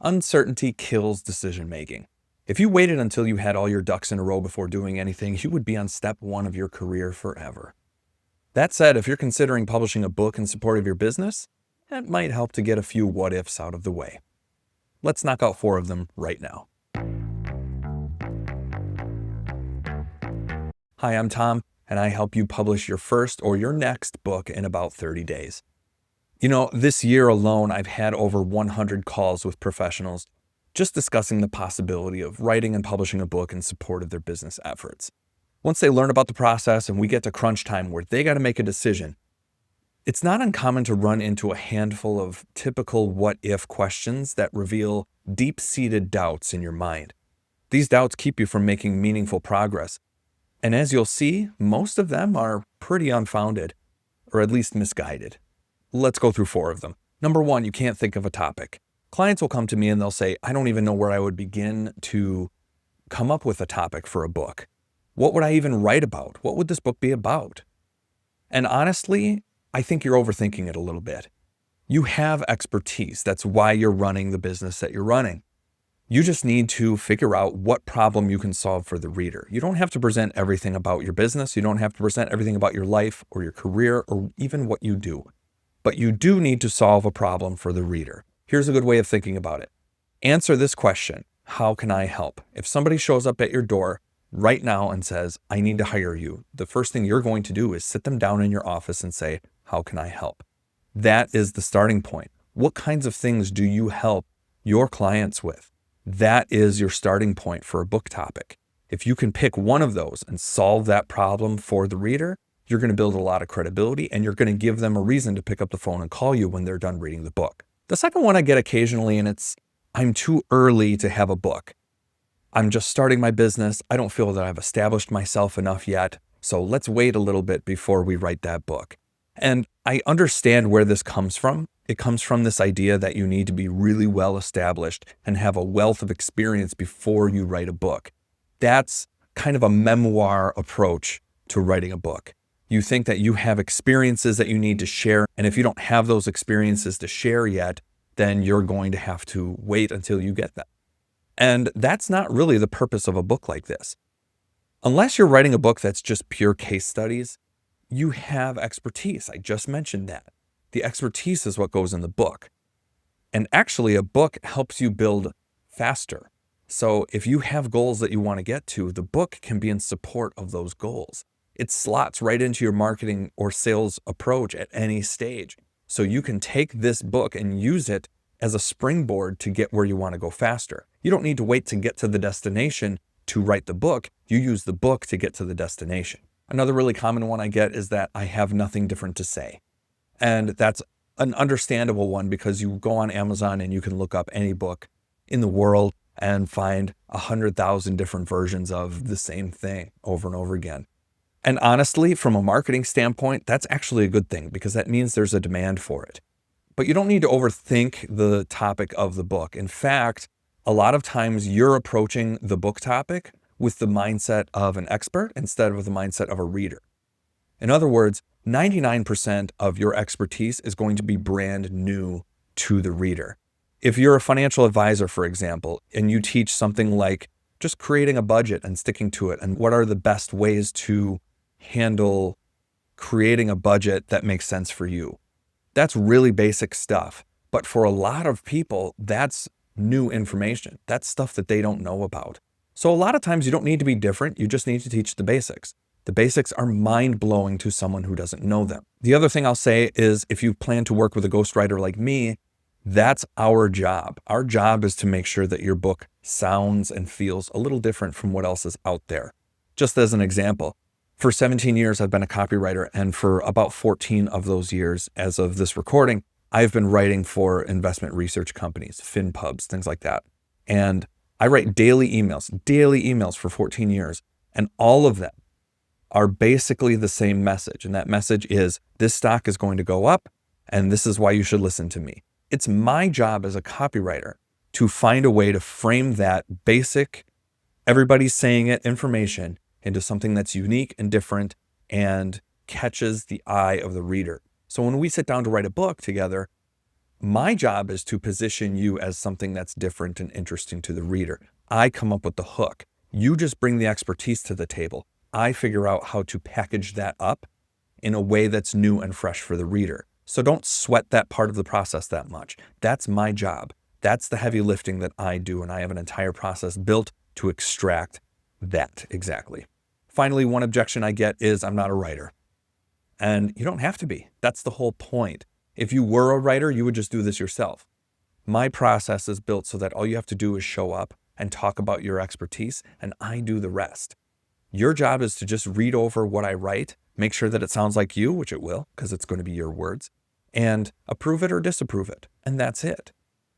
Uncertainty kills decision making. If you waited until you had all your ducks in a row before doing anything, you would be on step one of your career forever. That said, if you're considering publishing a book in support of your business, that might help to get a few what ifs out of the way. Let's knock out 4 of them right now. Hi, I'm Tom, and I help you publish your first or your next book in about 30 days. This year alone, I've had over 100 calls with professionals just discussing the possibility of writing and publishing a book in support of their business efforts. Once they learn about the process and we get to crunch time where they got to make a decision, it's not uncommon to run into a handful of typical what-if questions that reveal deep-seated doubts in your mind. These doubts keep you from making meaningful progress. And as you'll see, most of them are pretty unfounded, or at least misguided. Let's go through 4 of them. Number 1, you can't think of a topic. Clients will come to me and they'll say, I don't even know where I would begin to come up with a topic for a book. What would I even write about? What would this book be about? And honestly, I think you're overthinking it a little bit. You have expertise. That's why you're running the business that you're running. You just need to figure out what problem you can solve for the reader. You don't have to present everything about your business. You don't have to present everything about your life or your career or even what you do. But you do need to solve a problem for the reader. Here's a good way of thinking about it. Answer this question: how can I help? If somebody shows up at your door right now and says, I need to hire you, the first thing you're going to do is sit them down in your office and say, how can I help? That is the starting point. What kinds of things do you help your clients with? That is your starting point for a book topic. If you can pick one of those and solve that problem for the reader, you're going to build a lot of credibility and you're going to give them a reason to pick up the phone and call you when they're done reading the book. The second one I get occasionally, and it's, I'm too early to have a book. I'm just starting my business. I don't feel that I've established myself enough yet. So let's wait a little bit before we write that book. And I understand where this comes from. It comes from this idea that you need to be really well established and have a wealth of experience before you write a book. That's kind of a memoir approach to writing a book. You think that you have experiences that you need to share, and if you don't have those experiences to share yet, then you're going to have to wait until you get them. And that's not really the purpose of a book like this. Unless you're writing a book that's just pure case studies, you have expertise. I just mentioned that. The expertise is what goes in the book. And actually, a book helps you build faster. So if you have goals that you want to get to, the book can be in support of those goals. It slots right into your marketing or sales approach at any stage. So you can take this book and use it as a springboard to get where you want to go faster. You don't need to wait to get to the destination to write the book. You use the book to get to the destination. Another really common one I get is that I have nothing different to say. And that's an understandable one because you go on Amazon and you can look up any book in the world and find 100,000 different versions of the same thing over and over again. And honestly, from a marketing standpoint, that's actually a good thing because that means there's a demand for it. But you don't need to overthink the topic of the book. In fact, a lot of times you're approaching the book topic with the mindset of an expert instead of the mindset of a reader. In other words, 99% of your expertise is going to be brand new to the reader. If you're a financial advisor, for example, and you teach something like just creating a budget and sticking to it, and what are the best ways to handle creating a budget that makes sense for you, that's really basic stuff. But for a lot of people, that's new information. That's stuff that they don't know about. So a lot of times you don't need to be different. You just need to teach the basics. The basics are mind-blowing to someone who doesn't know them. The other thing I'll say is if you plan to work with a ghostwriter like me, that's our job. Our job is to make sure that your book sounds and feels a little different from what else is out there. Just as an example, for 17 years, I've been a copywriter, and for about 14 of those years, as of this recording, I've been writing for investment research companies, FinPubs, things like that. And I write daily emails for 14 years, and all of them are basically the same message. And that message is, this stock is going to go up, and this is why you should listen to me. It's my job as a copywriter to find a way to frame that basic, everybody's saying it information into something that's unique and different and catches the eye of the reader. So when we sit down to write a book together, My job is to position you as something that's different and interesting to the reader. I come up with the hook. You just bring the expertise to the table. I figure out how to package that up in a way that's new and fresh for the reader. So don't sweat that part of the process that much. That's my job. That's the heavy lifting that I do, and I have an entire process built to extract that exactly. Finally, one objection I get is I'm not a writer. And you don't have to be. That's the whole point. If you were a writer, you would just do this yourself. My process is built so that all you have to do is show up and talk about your expertise, and I do the rest. Your job is to just read over what I write, make sure that it sounds like you, which it will, because it's going to be your words, and approve it or disapprove it. And that's it.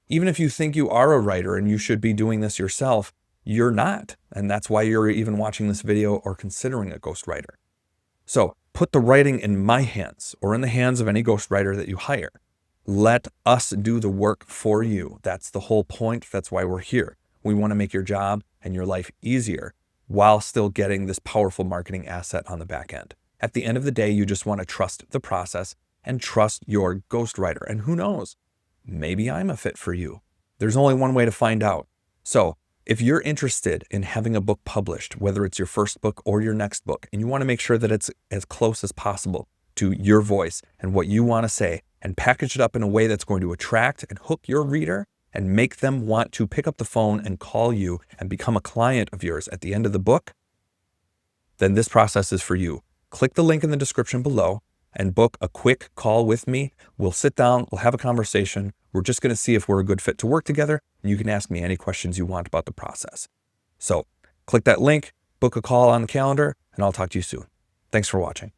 Even if you think you are a writer and you should be doing this yourself, you're not. And that's why you're even watching this video or considering a ghostwriter. So put the writing in my hands or in the hands of any ghostwriter that you hire. Let us do the work for you. That's the whole point. That's why we're here. We want to make your job and your life easier while still getting this powerful marketing asset on the back end. At the end of the day, you just want to trust the process and trust your ghostwriter. And who knows, maybe I'm a fit for you. There's only one way to find out. So if you're interested in having a book published, whether it's your first book or your next book, and you want to make sure that it's as close as possible to your voice and what you want to say, and package it up in a way that's going to attract and hook your reader and make them want to pick up the phone and call you and become a client of yours at the end of the book, then this process is for you. Click the link in the description below and book a quick call with me. We'll sit down, we'll have a conversation. We're just going to see if we're a good fit to work together, and you can ask me any questions you want about the process. So click that link, book a call on the calendar, and I'll talk to you soon. Thanks for watching.